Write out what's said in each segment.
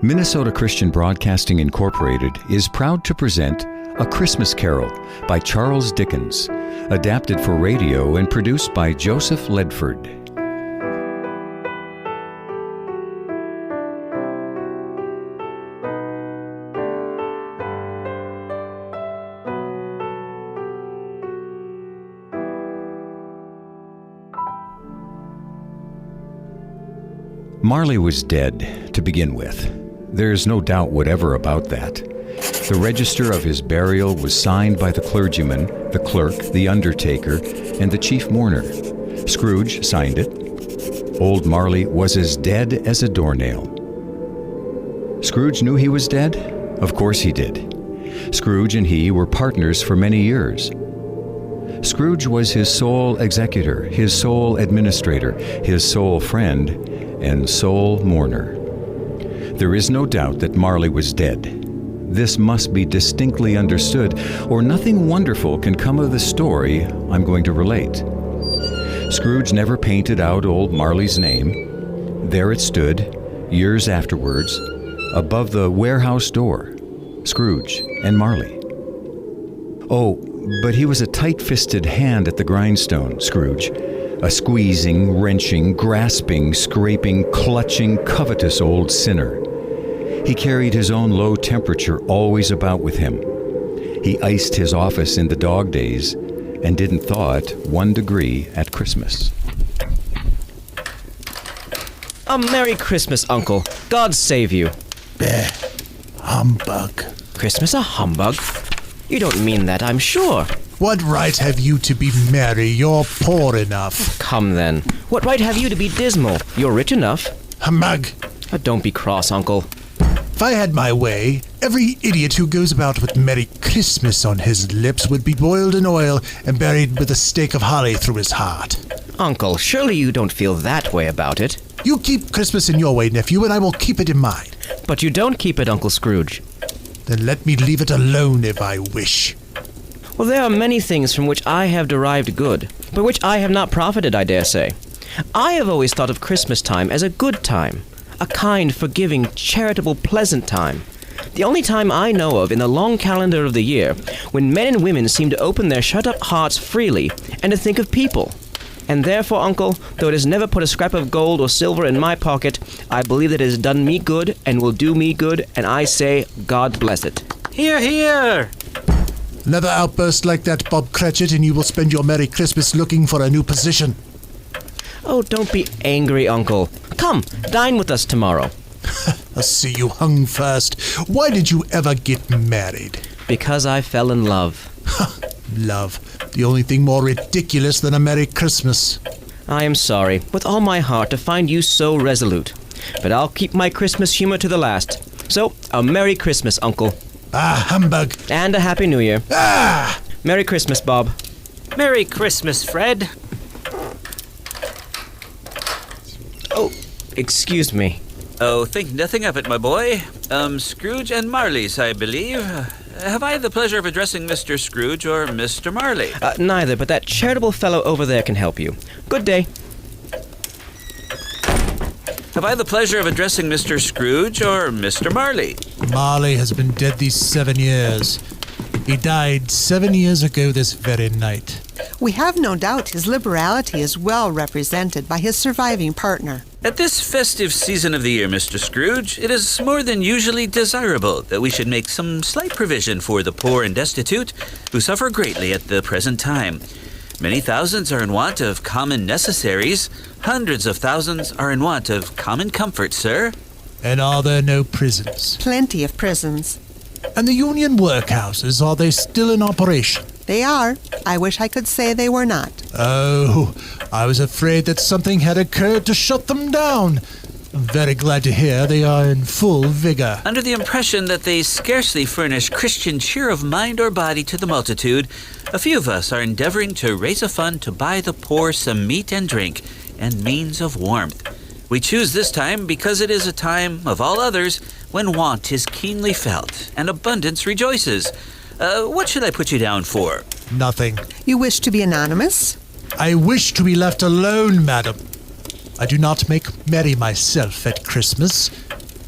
Minnesota Christian Broadcasting Incorporated is proud to present A Christmas Carol by Charles Dickens, adapted for radio and produced by Joseph Ledford. Marley was dead, to begin with. There's no doubt whatever about that. The register of his burial was signed by the clergyman, the clerk, the undertaker, and the chief mourner. Scrooge signed it. Old Marley was as dead as a doornail. Scrooge knew he was dead? Of course he did. Scrooge and he were partners for many years. Scrooge was his sole executor, his sole administrator, his sole friend, and sole mourner. There is no doubt that Marley was dead. This must be distinctly understood, or nothing wonderful can come of the story I'm going to relate. Scrooge never painted out old Marley's name. There it stood, years afterwards, above the warehouse door, Scrooge and Marley. Oh, but he was a tight-fisted hand at the grindstone, Scrooge. A squeezing, wrenching, grasping, scraping, clutching, covetous old sinner. He carried his own low temperature always about with him. He iced his office in the dog days and didn't thaw it 1 degree at Christmas. A Merry Christmas, Uncle. God save you. Bah, humbug. Christmas a humbug? You don't mean that, I'm sure. What right have you to be merry? You're poor enough. Come then. What right have you to be dismal? You're rich enough. Humbug. Don't be cross, Uncle. If I had my way, every idiot who goes about with Merry Christmas on his lips would be boiled in oil and buried with a stake of holly through his heart. Uncle, surely you don't feel that way about it. You keep Christmas in your way, nephew, and I will keep it in mine. But you don't keep it, Uncle Scrooge. Then let me leave it alone if I wish. Well, there are many things from which I have derived good, but which I have not profited, I dare say. I have always thought of Christmas time as a good time, a kind, forgiving, charitable, pleasant time. The only time I know of in the long calendar of the year when men and women seem to open their shut-up hearts freely and to think of people. And therefore, Uncle, though it has never put a scrap of gold or silver in my pocket, I believe that it has done me good and will do me good, and I say, God bless it. Hear, hear! Another outburst like that, Bob Cratchit, and you will spend your Merry Christmas looking for a new position. Oh, don't be angry, Uncle. Come, dine with us tomorrow. I see you hung first. Why did you ever get married? Because I fell in love. Love. The only thing more ridiculous than a Merry Christmas. I am sorry, with all my heart, to find you so resolute. But I'll keep my Christmas humor to the last. So, a Merry Christmas, Uncle. Ah, humbug. And a Happy New Year. Ah! Merry Christmas, Bob. Merry Christmas, Fred. Oh, excuse me. Oh, think nothing of it, my boy. Scrooge and Marley's, I believe. Have I the pleasure of addressing Mr. Scrooge or Mr. Marley? Neither, but that charitable fellow over there can help you. Good day. Have I the pleasure of addressing Mr. Scrooge or Mr. Marley? Marley has been dead these 7 years. He died 7 years ago this very night. We have no doubt his liberality is well represented by his surviving partner. At this festive season of the year, Mr. Scrooge, it is more than usually desirable that we should make some slight provision for the poor and destitute who suffer greatly at the present time. Many thousands are in want of common necessaries. Hundreds of thousands are in want of common comfort, sir. And are there no prisons? Plenty of prisons. And the union workhouses, are they still in operation? They are. I wish I could say they were not. Oh, I was afraid that something had occurred to shut them down. I'm very glad to hear they are in full vigor. Under the impression that they scarcely furnish Christian cheer of mind or body to the multitude, a few of us are endeavoring to raise a fund to buy the poor some meat and drink and means of warmth. We choose this time because it is a time, of all others, when want is keenly felt and abundance rejoices. What should I put you down for? Nothing. You wish to be anonymous? I wish to be left alone, madam. I do not make merry myself at Christmas.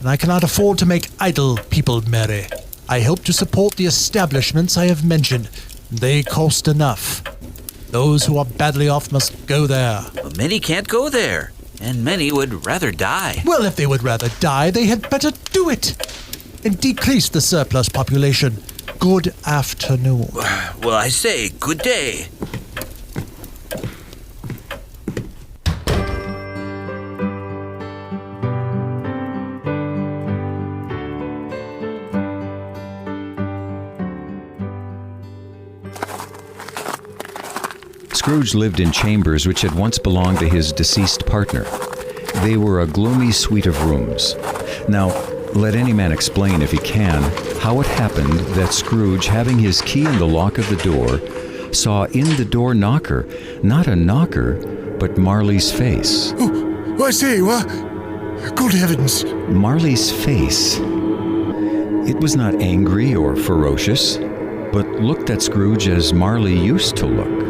and I cannot afford to make idle people merry. I hope to support the establishments I have mentioned. They cost enough. Those who are badly off must go there. But many can't go there, and many would rather die. Well, if they would rather die, they had better do it and decrease the surplus population. Good afternoon. Well, I say, good day. Scrooge lived in chambers which had once belonged to his deceased partner. They were a gloomy suite of rooms. Now, let any man explain, if he can, how it happened that Scrooge, having his key in the lock of the door, saw in the door knocker, not a knocker, but Marley's face. Oh, I say, what? Good heavens. Marley's face. It was not angry or ferocious, but looked at Scrooge as Marley used to look,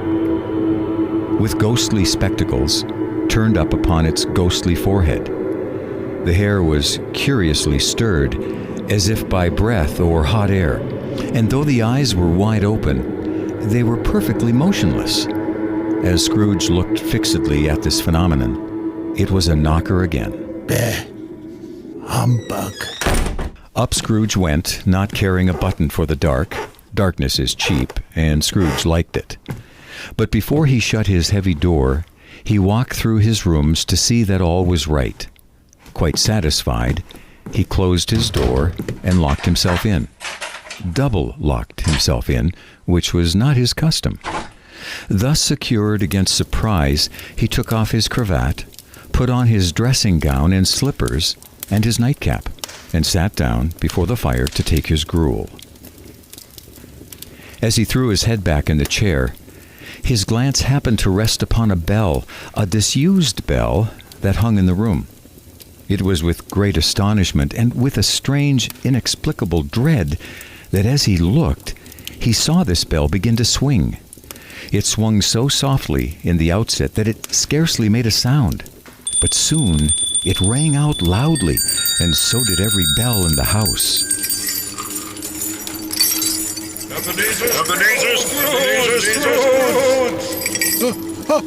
with ghostly spectacles turned up upon its ghostly forehead. The hair was curiously stirred, as if by breath or hot air, and though the eyes were wide open, they were perfectly motionless. As Scrooge looked fixedly at this phenomenon, it was a knocker again. Bah. Humbug. Up Scrooge went, not caring a button for the dark. Darkness is cheap, and Scrooge liked it. But before he shut his heavy door, he walked through his rooms to see that all was right. Quite satisfied, he closed his door and locked himself in. Double locked himself in, which was not his custom. Thus secured against surprise, he took off his cravat, put on his dressing gown and slippers and his nightcap, and sat down before the fire to take his gruel. As he threw his head back in the chair, his glance happened to rest upon a bell, a disused bell that hung in the room. It was with great astonishment and with a strange, inexplicable dread that as he looked, he saw this bell begin to swing. It swung so softly in the outset that it scarcely made a sound, but soon it rang out loudly, and so did every bell in the house. Ebenezer Scrooge!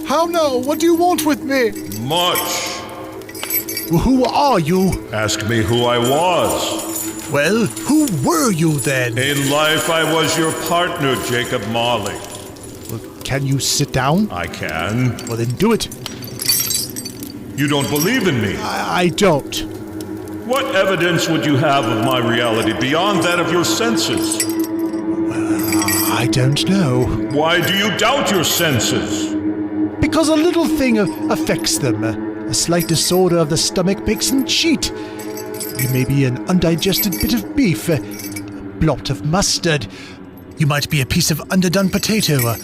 How now? What do you want with me? Much. Who are you? Ask me who I was. Well, who were you then? In life, I was your partner, Jacob Marley. Well, can you sit down? I can. Well, then do it. You don't believe in me. I don't. What evidence would you have of my reality beyond that of your senses? I don't know. Why do you doubt your senses? Because a little thing affects them. A slight disorder of the stomach makes them cheat. You may be an undigested bit of beef, a blot of mustard. You might be a piece of underdone potato.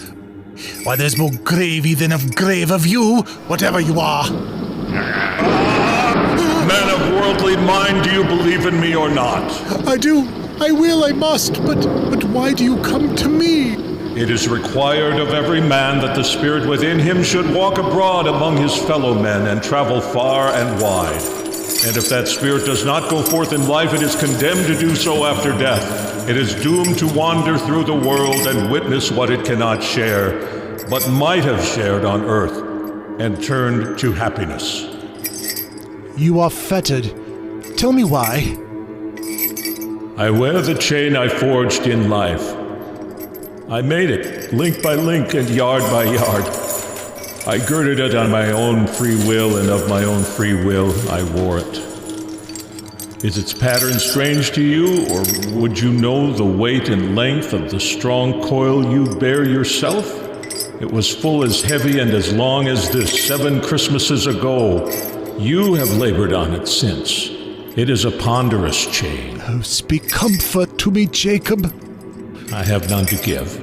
Why, there's more gravy than of grave of you, whatever you are. Man of worldly mind, do you believe in me or not? I do. I will, I must. But why do you come to me? It is required of every man that the spirit within him should walk abroad among his fellow men and travel far and wide. And if that spirit does not go forth in life, it is condemned to do so after death. It is doomed to wander through the world and witness what it cannot share, but might have shared on earth, and turned to happiness. You are fettered. Tell me why. I wear the chain I forged in life. I made it, link by link and yard by yard. I girded it on my own free will, and of my own free will I wore it. Is its pattern strange to you, or would you know the weight and length of the strong coil you bear yourself? It was full as heavy and as long as this 7 Christmases ago. You have labored on it since. It is a ponderous chain. Oh, speak comfort to me, Jacob. I have none to give.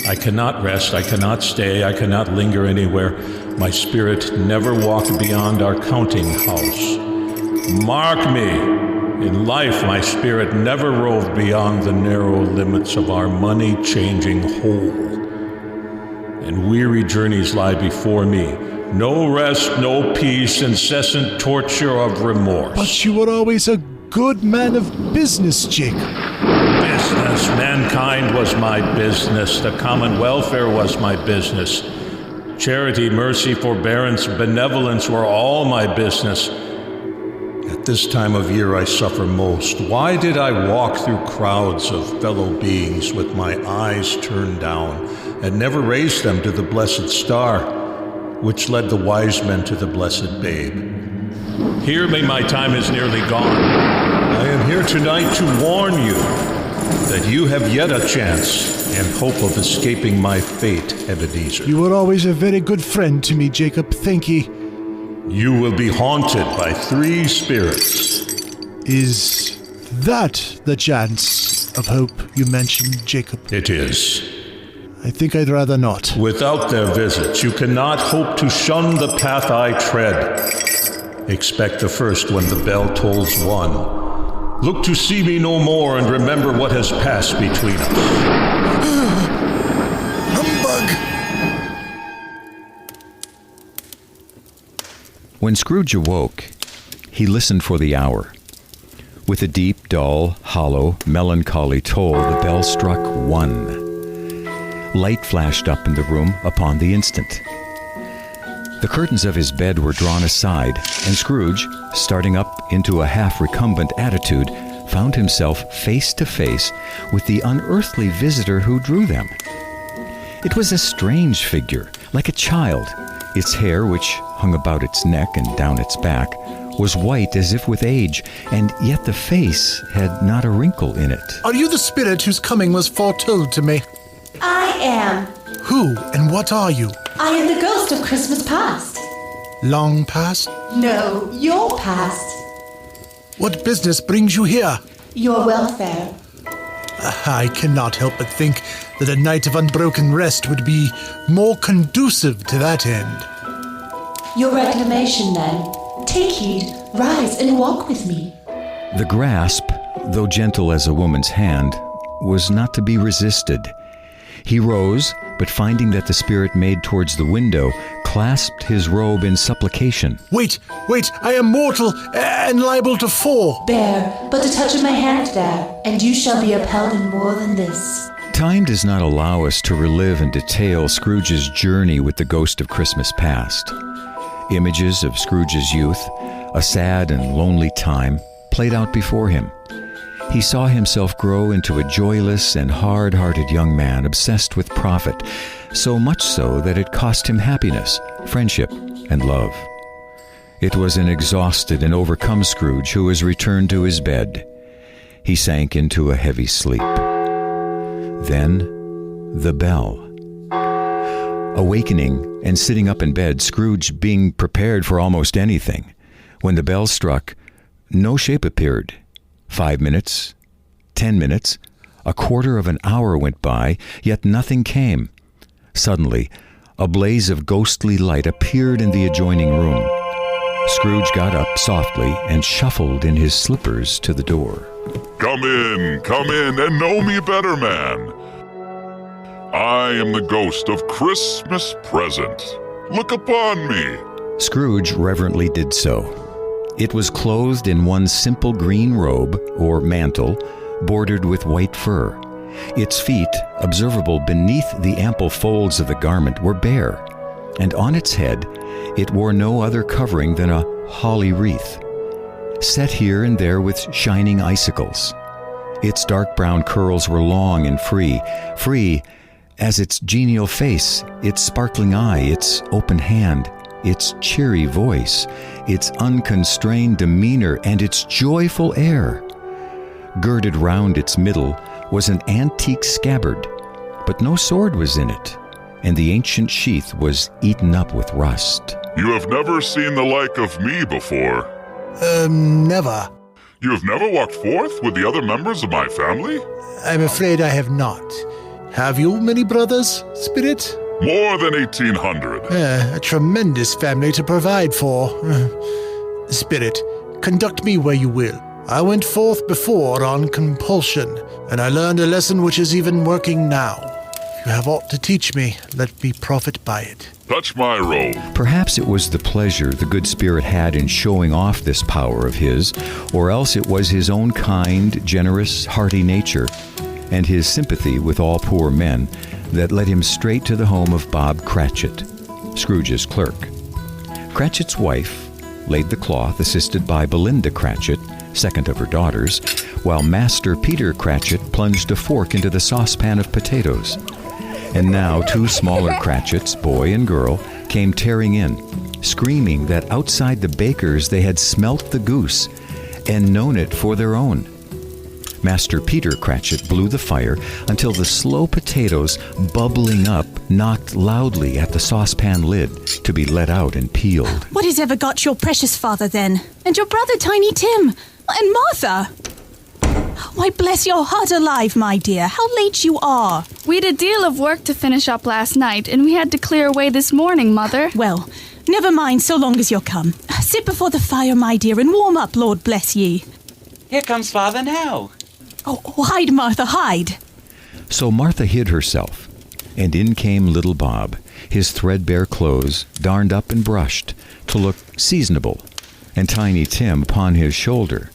I cannot rest, I cannot stay, I cannot linger anywhere. My spirit never walked beyond our counting house. Mark me, in life my spirit never roved beyond the narrow limits of our money-changing hole. And weary journeys lie before me, No rest, no peace, incessant torture of remorse. But you were always a good man of business, Jacob. Business, mankind was my business. The common welfare was my business. Charity, mercy, forbearance, benevolence were all my business. At this time of year I suffer most. Why did I walk through crowds of fellow beings with my eyes turned down and never raised them to the blessed star, which led the wise men to the blessed babe? Hear me, my time is nearly gone. I am here tonight to warn you that you have yet a chance and hope of escaping my fate, Ebenezer. You were always a very good friend to me, Jacob. Thank you. You will be haunted by 3 spirits. Is that the chance of hope you mentioned, Jacob? It is. I think I'd rather not. Without their visits, you cannot hope to shun the path I tread. Expect the first when the bell tolls 1. Look to see me no more and remember what has passed between us. Humbug! When Scrooge awoke, he listened for the hour. With a deep, dull, hollow, melancholy toll, the bell struck 1. Light flashed up in the room upon the instant. The curtains of his bed were drawn aside, and Scrooge, starting up into a half-recumbent attitude, found himself face to face with the unearthly visitor who drew them. It was a strange figure, like a child. Its hair, which hung about its neck and down its back, was white as if with age, and yet the face had not a wrinkle in it. Are you the spirit whose coming was foretold to me? I am. Who and what are you? I am the ghost of Christmas past. Long past? No, your past. What business brings you here? Your welfare. I cannot help but think that a night of unbroken rest would be more conducive to that end. Your reclamation, then. Take heed, rise and walk with me. The grasp, though gentle as a woman's hand, was not to be resisted. He rose, but finding that the spirit made towards the window, clasped his robe in supplication. Wait, I am mortal and liable to fall. Bear but a touch of my hand there, and you shall be upheld in more than this. Time does not allow us to relive in detail Scrooge's journey with the ghost of Christmas past. Images of Scrooge's youth, a sad and lonely time, played out before him. He saw himself grow into a joyless and hard-hearted young man obsessed with profit, so much so that it cost him happiness, friendship, and love. It was an exhausted and overcome Scrooge who was returned to his bed. He sank into a heavy sleep. Then, the bell. Awakening and sitting up in bed, Scrooge being prepared for almost anything, when the bell struck, no shape appeared. 5 minutes, 10 minutes, a quarter of an hour went by, yet nothing came. Suddenly, a blaze of ghostly light appeared in the adjoining room. Scrooge got up softly and shuffled in his slippers to the door. Come in, and know me better, man. I am the ghost of Christmas present. Look upon me. Scrooge reverently did so. It was clothed in one simple green robe, or mantle, bordered with white fur. Its feet, observable beneath the ample folds of the garment, were bare, and on its head it wore no other covering than a holly wreath, set here and there with shining icicles. Its dark brown curls were long and free as its genial face, its sparkling eye, its open hand, its cheery voice, its unconstrained demeanor, and its joyful air. Girded round its middle was an antique scabbard, but no sword was in it, and the ancient sheath was eaten up with rust. You have never seen the like of me before. Never. You have never walked forth with the other members of my family? I'm afraid I have not. Have you many brothers, Spirit? More than 1,800. A tremendous family to provide for. Spirit, conduct me where you will. I went forth before on compulsion, and I learned a lesson which is even working now. You have aught to teach me. Let me profit by it. Touch my robe. Perhaps it was the pleasure the good spirit had in showing off this power of his, or else it was his own kind, generous, hearty nature, and his sympathy with all poor men that led him straight to the home of Bob Cratchit, Scrooge's clerk. Cratchit's wife laid the cloth, assisted by Belinda Cratchit, second of her daughters, while Master Peter Cratchit plunged a fork into the saucepan of potatoes. And now 2 smaller Cratchits, boy and girl, came tearing in, screaming that outside the baker's they had smelt the goose and known it for their own. Master Peter Cratchit blew the fire until the slow potatoes, bubbling up, knocked loudly at the saucepan lid to be let out and peeled. What has ever got your precious father, then? And your brother, Tiny Tim? And Martha? Why, bless your heart alive, my dear. How late you are. We'd a deal of work to finish up last night, and we had to clear away this morning, Mother. Well, never mind so long as you're come. Sit before the fire, my dear, and warm up, Lord bless ye. Here comes Father now. Oh, hide, Martha, hide. So Martha hid herself, and in came little Bob, his threadbare clothes darned up and brushed to look seasonable, and Tiny Tim upon his shoulder.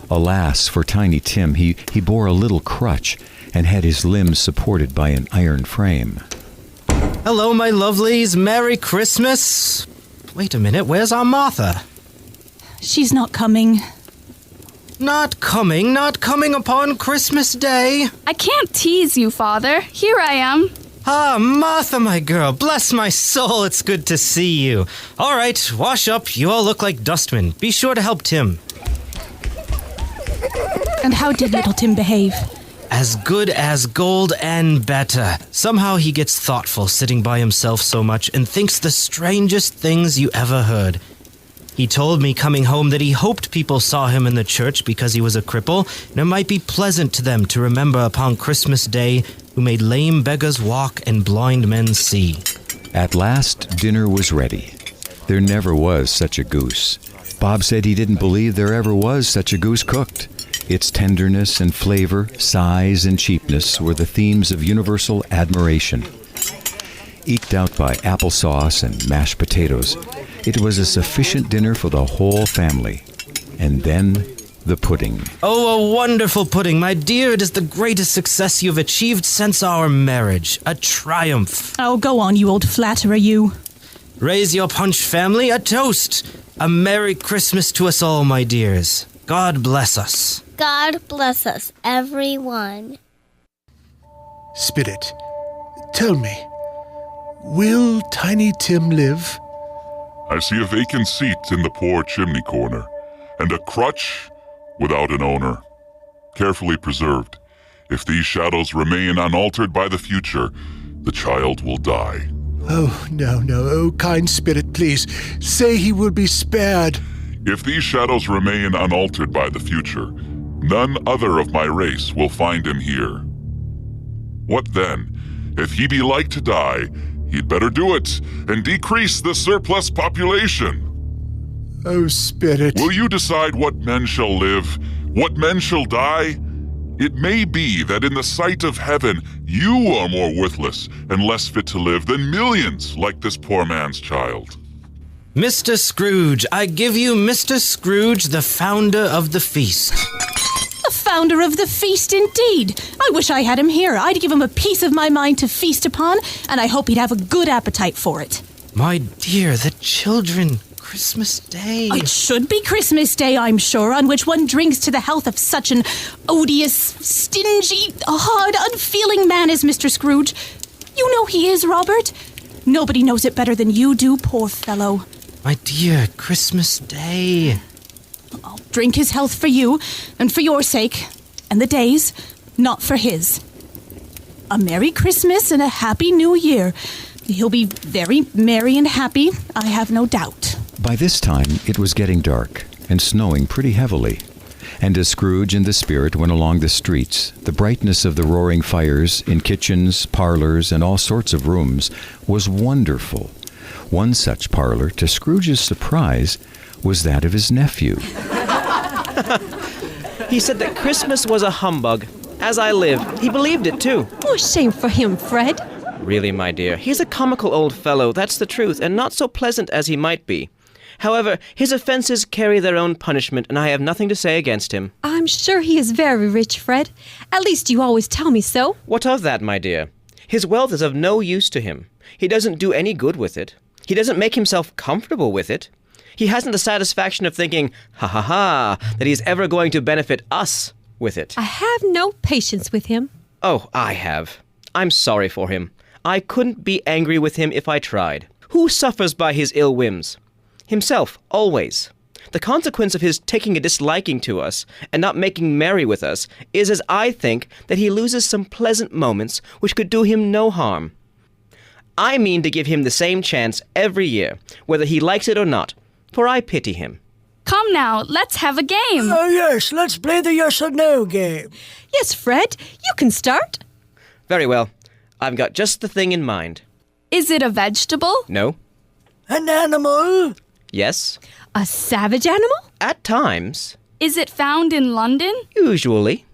Alas, for Tiny Tim, he bore a little crutch and had his limbs supported by an iron frame. Hello, my lovelies. Merry Christmas. Wait a minute, where's our Martha? She's not coming. Not coming upon Christmas Day. I can't tease you, Father. Here I am. Ah, Martha, my girl, bless my soul, it's good to see you. All right, wash up. You all look like dustmen. Be sure to help Tim. And how did little Tim behave? As good as gold and better. Somehow he gets thoughtful sitting by himself so much and thinks the strangest things you ever heard. He told me coming home that he hoped people saw him in the church because he was a cripple, and it might be pleasant to them to remember upon Christmas Day who made lame beggars walk and blind men see. At last, dinner was ready. There never was such a goose. Bob said he didn't believe there ever was such a goose cooked. Its tenderness and flavor, size and cheapness were the themes of universal admiration. Eked out by applesauce and mashed potatoes, it was a sufficient dinner for the whole family. And then the pudding. Oh, a wonderful pudding, my dear. It is the greatest success you've achieved since our marriage. A triumph. Oh, go on, you old flatterer, you. Raise your punch, family. A toast. A Merry Christmas to us all, my dears. God bless us. God bless us, everyone. Spirit, tell me, will Tiny Tim live? I see a vacant seat in the poor chimney corner, and a crutch without an owner, carefully preserved. If these shadows remain unaltered by the future, the child will die. Oh, no. Oh, kind spirit, please, say he will be spared. If these shadows remain unaltered by the future, none other of my race will find him here. What then? If he be like to die, he'd better do it and decrease the surplus population. Oh, Spirit. Will you decide what men shall live, what men shall die? It may be that in the sight of heaven, you are more worthless and less fit to live than millions like this poor man's child. Mr. Scrooge, I give you Mr. Scrooge, the founder of the feast. The founder of the feast, indeed. I wish I had him here. I'd give him a piece of my mind to feast upon, and I hope he'd have a good appetite for it. My dear, the children, Christmas Day. It should be Christmas Day, I'm sure, on which one drinks to the health of such an odious, stingy, hard, unfeeling man as Mr. Scrooge. You know he is, Robert. Nobody knows it better than you do, poor fellow. My dear, Christmas Day. I'll drink his health for you, and for your sake, and the day's, not for his. A Merry Christmas and a Happy New Year. He'll be very merry and happy, I have no doubt. By this time, it was getting dark and snowing pretty heavily. And as Scrooge and the spirit went along the streets, the brightness of the roaring fires in kitchens, parlors, and all sorts of rooms was wonderful. One such parlor, to Scrooge's surprise, was that of his nephew. He said that Christmas was a humbug, As I live, he believed it too. Oh, shame for him, Fred. Really, my dear, he's a comical old fellow, that's the truth, and not so pleasant as he might be. However, his offenses carry their own punishment, and I have nothing to say against him. I'm sure he is very rich, Fred. At least you always tell me so. What of that, my dear? His wealth is of no use to him. He doesn't do any good with it. He doesn't make himself comfortable with it. He hasn't the satisfaction of thinking, ha, that he's ever going to benefit us with it. I have no patience with him. Oh, I have. I'm sorry for him. I couldn't be angry with him if I tried. Who suffers by his ill whims? Himself, always. The consequence of his taking a disliking to us and not making merry with us is, as I think, that he loses some pleasant moments which could do him no harm. I mean to give him the same chance every year, whether he likes it or not, for I pity him. Come now, let's have a game. Oh, yes, let's play the yes or no game. Yes, Fred, you can start. Very well. I've got just the thing in mind. Is it a vegetable? No. An animal? Yes. A savage animal? At times. Is it found in London? Usually.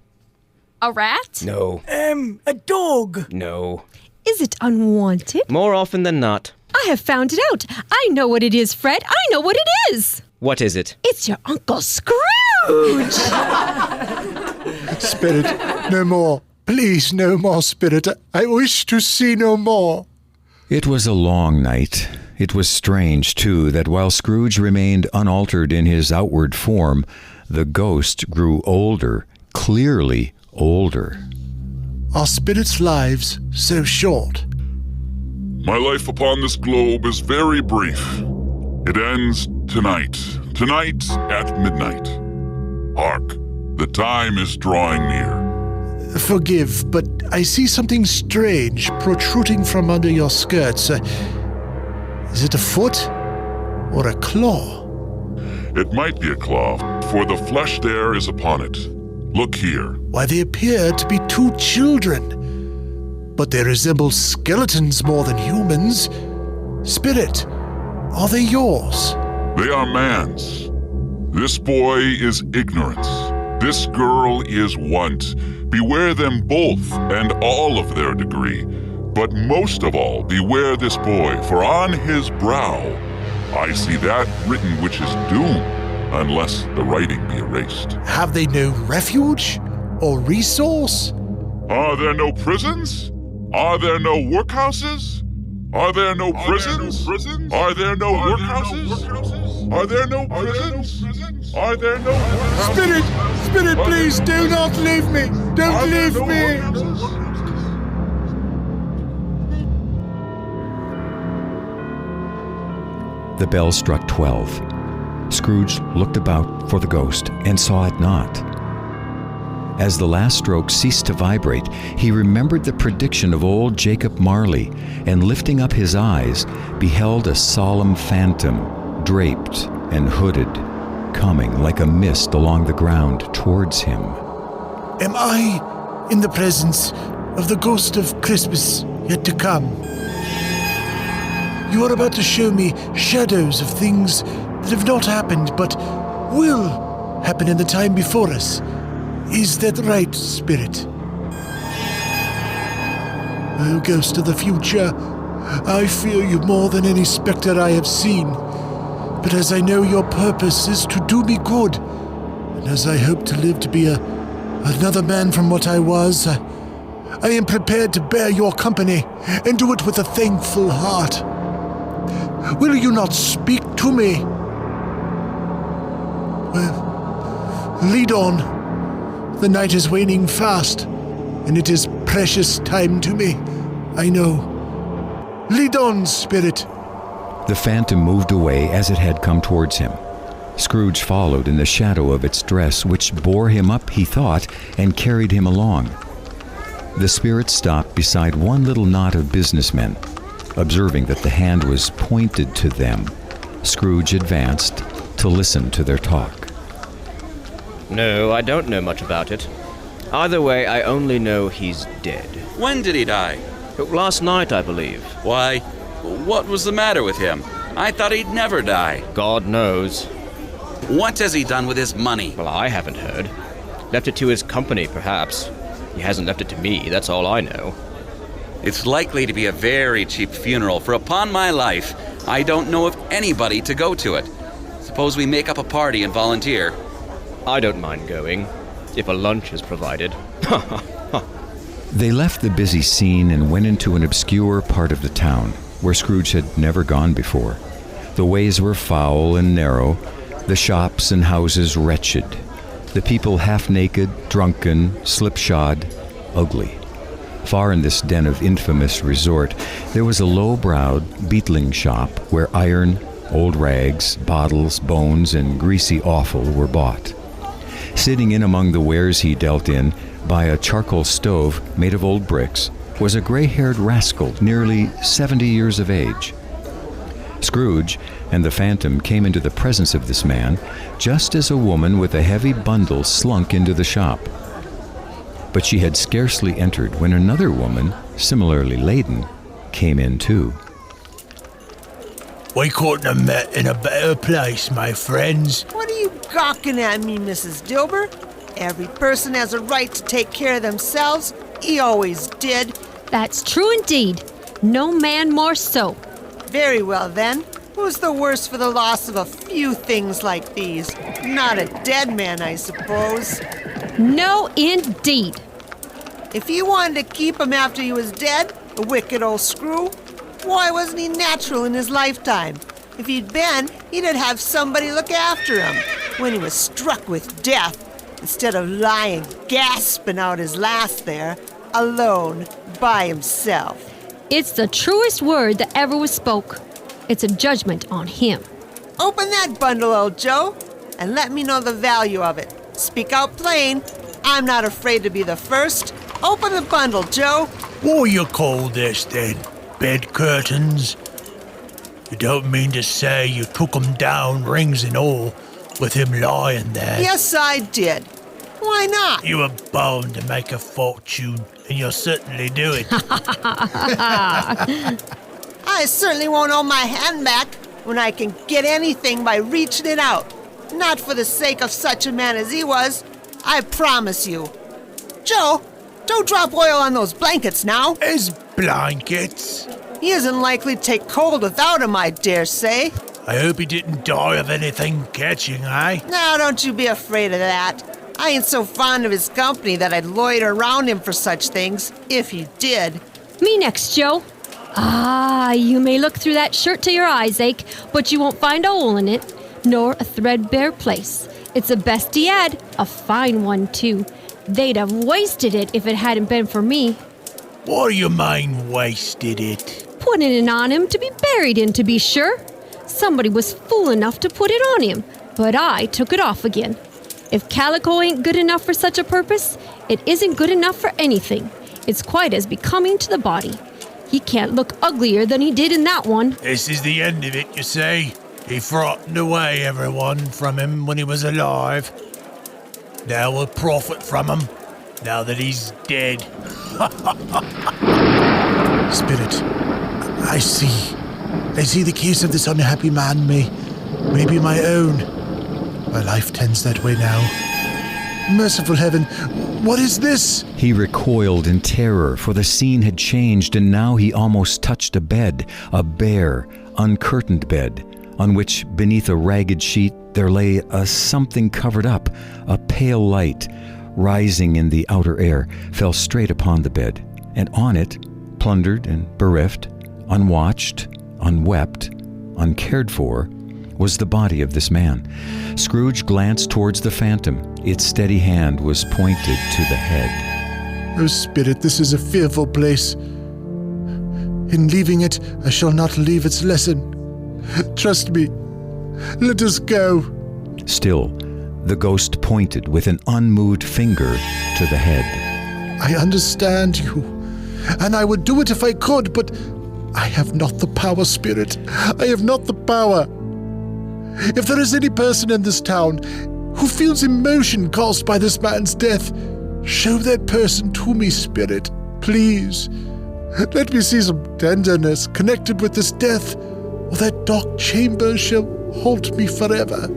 A rat? No. A dog? No. Is it unwanted? More often than not. I have found it out. I know what it is, Fred. I know what it is. What is it? It's your Uncle Scrooge. Spirit, no more. Please, no more, Spirit. I wish to see no more. It was a long night. It was strange, too, that while Scrooge remained unaltered in his outward form, the ghost grew older, clearly older. Are spirits' lives so short? My life upon this globe is very brief. It ends tonight at midnight. Hark, the time is drawing near. Forgive, but I see something strange protruding from under your skirts. Is it a foot or a claw? It might be a claw, for the flesh there is upon it. Look here. Why, they appear to be two children, but they resemble skeletons more than humans. Spirit, are they yours? They are man's. This boy is ignorance. This girl is want. Beware them both and all of their degree. But most of all, beware this boy, for on his brow I see that written which is doom, unless the writing be erased. Have they no refuge or resource? Are there no prisons? Are there no workhouses? Are there no prisons? Are there no workhouses? Are there no prisons? Are there no workhouses? Spirit, please do not leave me. Don't leave me. The bell struck 12. Scrooge looked about for the ghost and saw it not. As the last stroke ceased to vibrate, he remembered the prediction of old Jacob Marley, and lifting up his eyes, beheld a solemn phantom, draped and hooded, coming like a mist along the ground towards him. Am I in the presence of the ghost of Christmas yet to come? You are about to show me shadows of things that have not happened, but will happen in the time before us. Is that right, Spirit? Oh, ghost of the future, I fear you more than any spectre I have seen. But as I know your purpose is to do me good, and as I hope to live to be another man from what I was, I am prepared to bear your company and do it with a thankful heart. Will you not speak to me? Well, lead on. The night is waning fast, and it is precious time to me, I know. Lead on, Spirit. The phantom moved away as it had come towards him. Scrooge followed in the shadow of its dress, which bore him up, he thought, and carried him along. The spirit stopped beside one little knot of businessmen. Observing that the hand was pointed to them, Scrooge advanced to listen to their talk. No, I don't know much about it. Either way, I only know he's dead. When did he die? Last night, I believe. Why, what was the matter with him? I thought he'd never die. God knows. What has he done with his money? Well, I haven't heard. Left it to his company, perhaps. He hasn't left it to me, that's all I know. It's likely to be a very cheap funeral, for upon my life, I don't know of anybody to go to it. Suppose we make up a party and volunteer. I don't mind going, if a lunch is provided. They left the busy scene and went into an obscure part of the town, where Scrooge had never gone before. The ways were foul and narrow, the shops and houses wretched, the people half-naked, drunken, slipshod, ugly. Far in this den of infamous resort, there was a low-browed beetling shop where iron, old rags, bottles, bones, and greasy offal were bought. Sitting in among the wares he dealt in, by a charcoal stove made of old bricks, was a gray-haired rascal nearly 70 years of age. Scrooge and the Phantom came into the presence of this man just as a woman with a heavy bundle slunk into the shop. But she had scarcely entered when another woman, similarly laden, came in too. We couldn't have met in a better place, my friends. What are you gawking at me, Mrs. Dilber? Every person has a right to take care of themselves. He always did. That's true indeed. No man more so. Very well, then. Who's the worse for the loss of a few things like these? Not a dead man, I suppose. No, indeed. If you wanted to keep him after he was dead, the wicked old screw, why wasn't he natural in his lifetime? If he'd been, he'd have somebody look after him when he was struck with death, instead of lying gasping out his last there, alone, by himself. It's the truest word that ever was spoke. It's a judgment on him. Open that bundle, old Joe, and let me know the value of it. Speak out plain. I'm not afraid to be the first. Open the bundle, Joe. What you call this, then? Bed curtains? You don't mean to say you took 'em down, rings and all, with him lying there? Yes, I did. Why not? You were bound to make a fortune, and you'll certainly do it. I certainly won't hold my hand back when I can get anything by reaching it out. Not for the sake of such a man as he was, I promise you. Joe, don't drop oil on those blankets now. His blankets? He isn't likely to take cold without 'em, I dare say. I hope he didn't die of anything catching, eh? Now, don't you be afraid of that. I ain't so fond of his company that I'd loiter around him for such things, if he did. Me next, Joe. Ah, you may look through that shirt till your eyes ache, but you won't find a hole in it, nor a threadbare place. It's the best he had, a fine one, too. They'd have wasted it if it hadn't been for me. What do you mean, wasted it? Putting it on him to be buried in, to be sure. Somebody was fool enough to put it on him, but I took it off again. If calico ain't good enough for such a purpose, it isn't good enough for anything. It's quite as becoming to the body. He can't look uglier than he did in that one. This is the end of it, you see. He frightened away everyone from him when he was alive. Now we'll profit from him, now that he's dead. Spirit, I see. I see the case of this unhappy man may be my own. My life tends that way now. Merciful heaven, what is this? He recoiled in terror, for the scene had changed, and now he almost touched a bed, a bare, uncurtained bed, on which, beneath a ragged sheet, there lay a something covered up. A pale light, rising in the outer air, fell straight upon the bed, and on it, plundered and bereft, unwatched, unwept, uncared for, was the body of this man. Scrooge glanced towards the Phantom. Its steady hand was pointed to the head. Oh, Spirit, this is a fearful place. In leaving it, I shall not leave its lesson. Trust me. Let us go. Still, the ghost pointed with an unmoved finger to the head. I understand you, and I would do it if I could, but I have not the power, Spirit. I have not the power. If there is any person in this town who feels emotion caused by this man's death, show that person to me, Spirit, please. Let me see some tenderness connected with this death, or that dark chamber shall haunt me forever.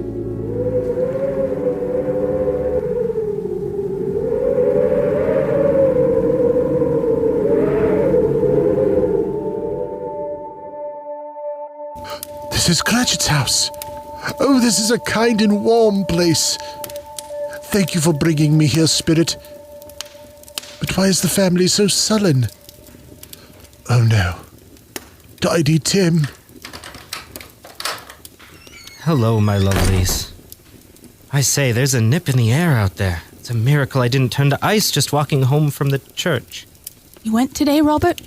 This is Cratchit's house. Oh, this is a kind and warm place. Thank you for bringing me here, Spirit. But why is the family so sullen? Oh no. Tidy Tim. Hello, my lovelies. I say, there's a nip in the air out there. It's a miracle I didn't turn to ice just walking home from the church. You went today, Robert?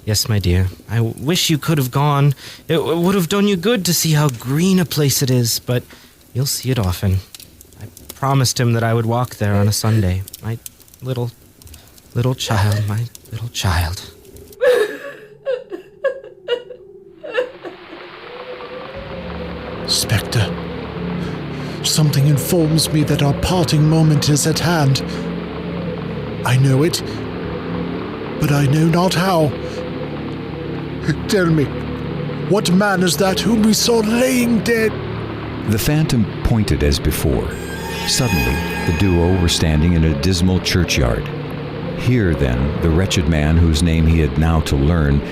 Yes, my dear. I wish you could have gone. It would have done you good to see how green a place it is, but you'll see it often. I promised him that I would walk there on a Sunday. My little child, my little child. Spectre, something informs me that our parting moment is at hand. I know it, but I know not how. Tell me, what man is that whom we saw laying dead? The phantom pointed as before. Suddenly, the duo were standing in a dismal churchyard. Here, then, the wretched man whose name he had now to learn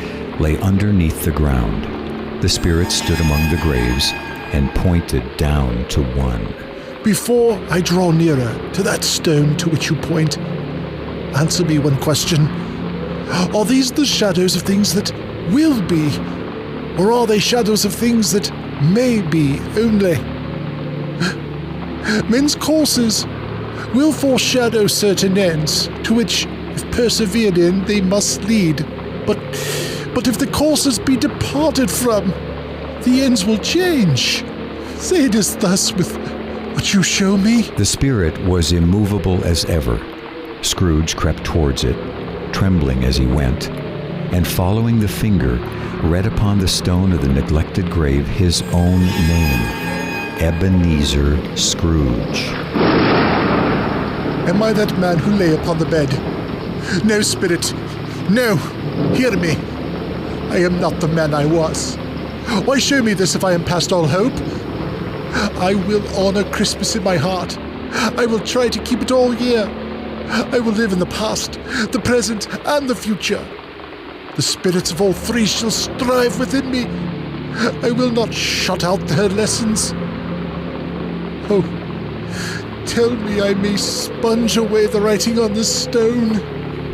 lay underneath the ground. The spirit stood among the graves and pointed down to one. Before I draw nearer to that stone to which you point, answer me one question. Are these the shadows of things that will be, or are they shadows of things that may be only? Men's courses will foreshadow certain ends, to which, if persevered in, they must lead. But if the courses be departed from, the ends will change. Say it is thus with what you show me. The spirit was immovable as ever. Scrooge crept towards it, trembling as he went, and following the finger, read upon the stone of the neglected grave his own name, Ebenezer Scrooge. Am I that man who lay upon the bed? No, spirit, no, hear me. I am not the man I was. Why show me this if I am past all hope? I will honor Christmas in my heart. I will try to keep it all year. I will live in the past, the present, and the future. The spirits of all three shall strive within me. I will not shut out their lessons. Oh, tell me I may sponge away the writing on this stone.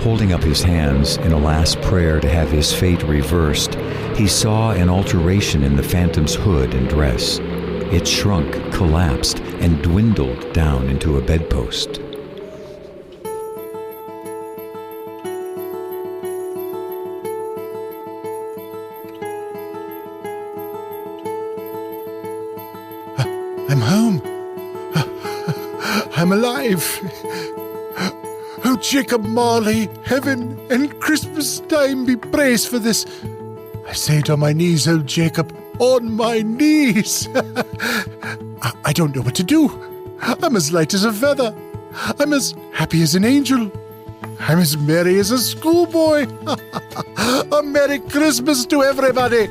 Holding up his hands in a last prayer to have his fate reversed, he saw an alteration in the phantom's hood and dress. It shrunk, collapsed, and dwindled down into a bedpost. I'm home. I'm alive. Oh, Jacob Marley, heaven and Christmas time be praised for this. I say it on my knees, oh Jacob, on my knees. I don't know what to do. I'm as light as a feather. I'm as happy as an angel. I'm as merry as a schoolboy. A Merry Christmas to everybody.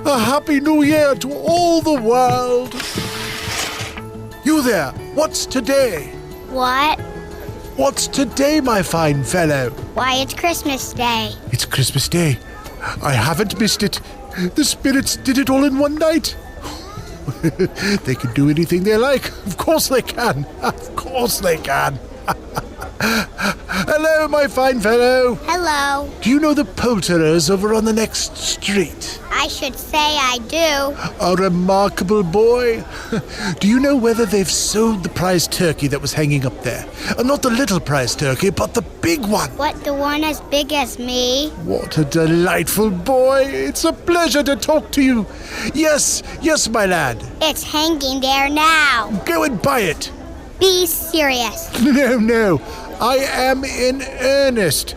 A Happy New Year to all the world. You there, what's today? What? What's today, my fine fellow? Why, it's Christmas Day. It's Christmas Day. I haven't missed it. The spirits did it all in one night. They can do anything they like. Of course they can. Of course they can. Hello, my fine fellow. Hello. Do you know the poulterers over on the next street? I should say I do. A remarkable boy. Do you know whether they've sold the prize turkey that was hanging up there? Not the little prize turkey, but the big one. What, the one as big as me? What a delightful boy. It's a pleasure to talk to you. Yes, my lad. It's hanging there now. Go and buy it. Be serious. No. I am in earnest.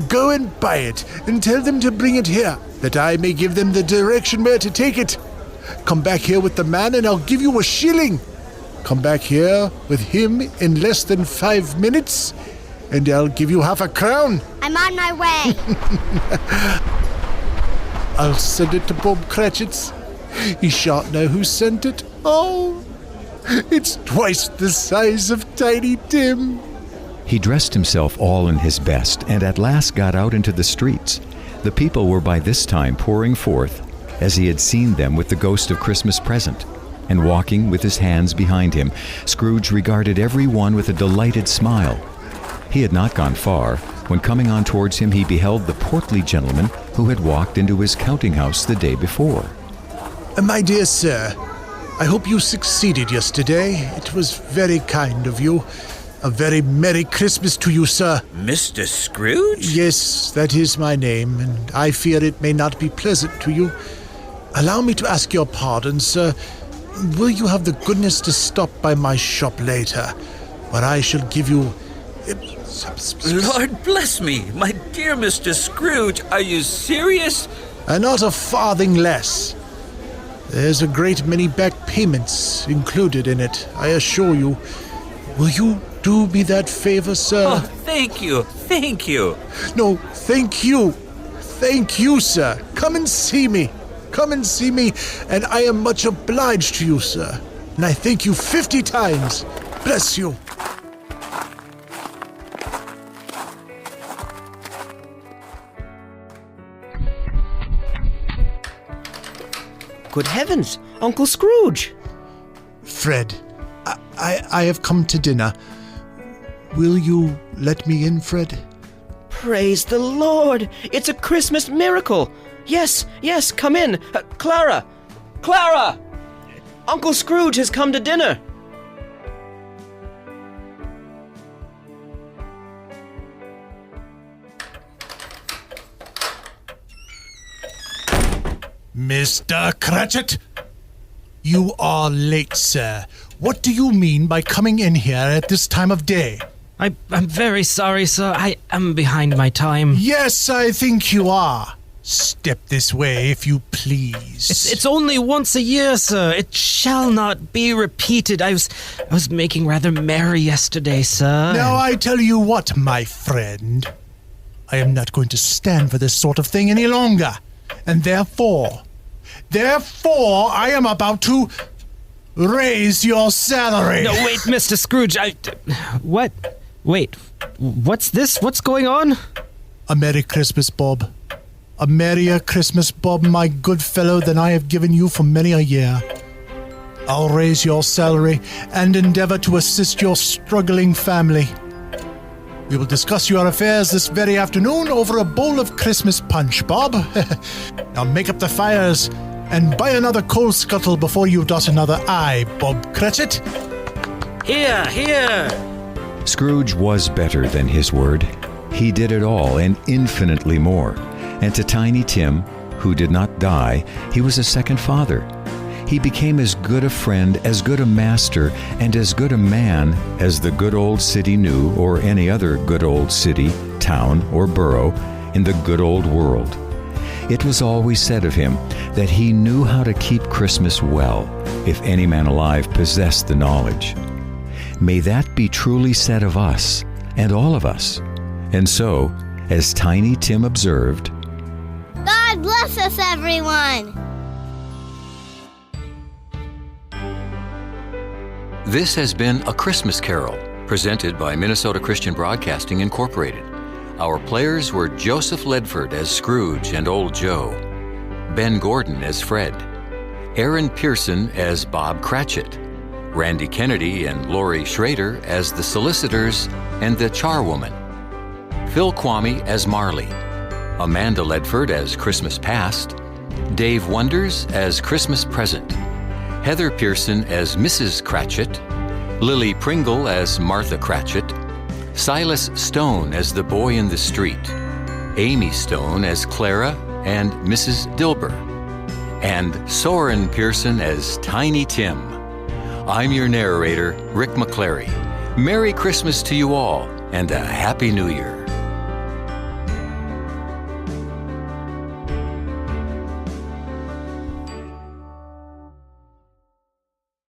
Go and buy it and tell them to bring it here, that I may give them the direction where to take it. Come back here with the man and I'll give you a shilling. Come back here with him in less than 5 minutes and I'll give you half a crown. I'm on my way. I'll send it to Bob Cratchit's. He shan't know who sent it. Oh, it's twice the size of Tiny Tim. He dressed himself all in his best and at last got out into the streets. The people were by this time pouring forth, as he had seen them with the ghost of Christmas present. And walking with his hands behind him, Scrooge regarded every one with a delighted smile. He had not gone far when, coming on towards him, he beheld the portly gentleman who had walked into his counting house the day before. My dear sir, I hope you succeeded yesterday. It was very kind of you. A very Merry Christmas to you, sir. Mr. Scrooge? Yes, that is my name, and I fear it may not be pleasant to you. Allow me to ask your pardon, sir. Will you have the goodness to stop by my shop later, where I shall give you... Lord bless me, my dear Mr. Scrooge, are you serious? Not a farthing less. There's a great many back payments included in it, I assure you. Will you do me that favor, sir? Oh, thank you, thank you. No, thank you. Thank you, sir. Come and see me. Come and see me, and I am much obliged to you, sir. And I thank you 50 times. Bless you. Good heavens, Uncle Scrooge! Fred, I have come to dinner. Will you let me in, Fred? Praise the Lord! It's a Christmas miracle! Yes, come in. Clara! Uncle Scrooge has come to dinner! Mr. Cratchit? You are late, sir. What do you mean by coming in here at this time of day? I'm very sorry, sir. I am behind my time. Yes, I think you are. Step this way, if you please. It's only once a year, sir. It shall not be repeated. I was making rather merry yesterday, sir. Now, I tell you what, my friend. I am not going to stand for this sort of thing any longer. And therefore, I am about to raise your salary. No, wait, Mr. Scrooge. What? Wait, what's this? What's going on? A Merry Christmas, Bob. A merrier Christmas, Bob, my good fellow, than I have given you for many a year. I'll raise your salary and endeavor to assist your struggling family. We will discuss your affairs this very afternoon over a bowl of Christmas punch, Bob. Now make up the fires and buy another coal scuttle before you dot another I, Bob Cratchit. Here. Scrooge was better than his word. He did it all and infinitely more. And to Tiny Tim, who did not die, he was a second father. He became as good a friend, as good a master, and as good a man as the good old city knew, or any other good old city, town, or borough in the good old world. It was always said of him that he knew how to keep Christmas well, if any man alive possessed the knowledge. May that be truly said of us, and all of us. And so, as Tiny Tim observed, God bless us, everyone! This has been A Christmas Carol, presented by Minnesota Christian Broadcasting Incorporated. Our players were Joseph Ledford as Scrooge and Old Joe, Ben Gordon as Fred, Aaron Pearson as Bob Cratchit, Randy Kennedy and Lori Schrader as the solicitors and the charwoman, Phil Kwame as Marley, Amanda Ledford as Christmas Past, Dave Wonders as Christmas Present, Heather Pearson as Mrs. Cratchit, Lily Pringle as Martha Cratchit, Silas Stone as the boy in the street, Amy Stone as Clara and Mrs. Dilber, and Soren Pearson as Tiny Tim. I'm your narrator, Rick McClary. Merry Christmas to you all, and a Happy New Year.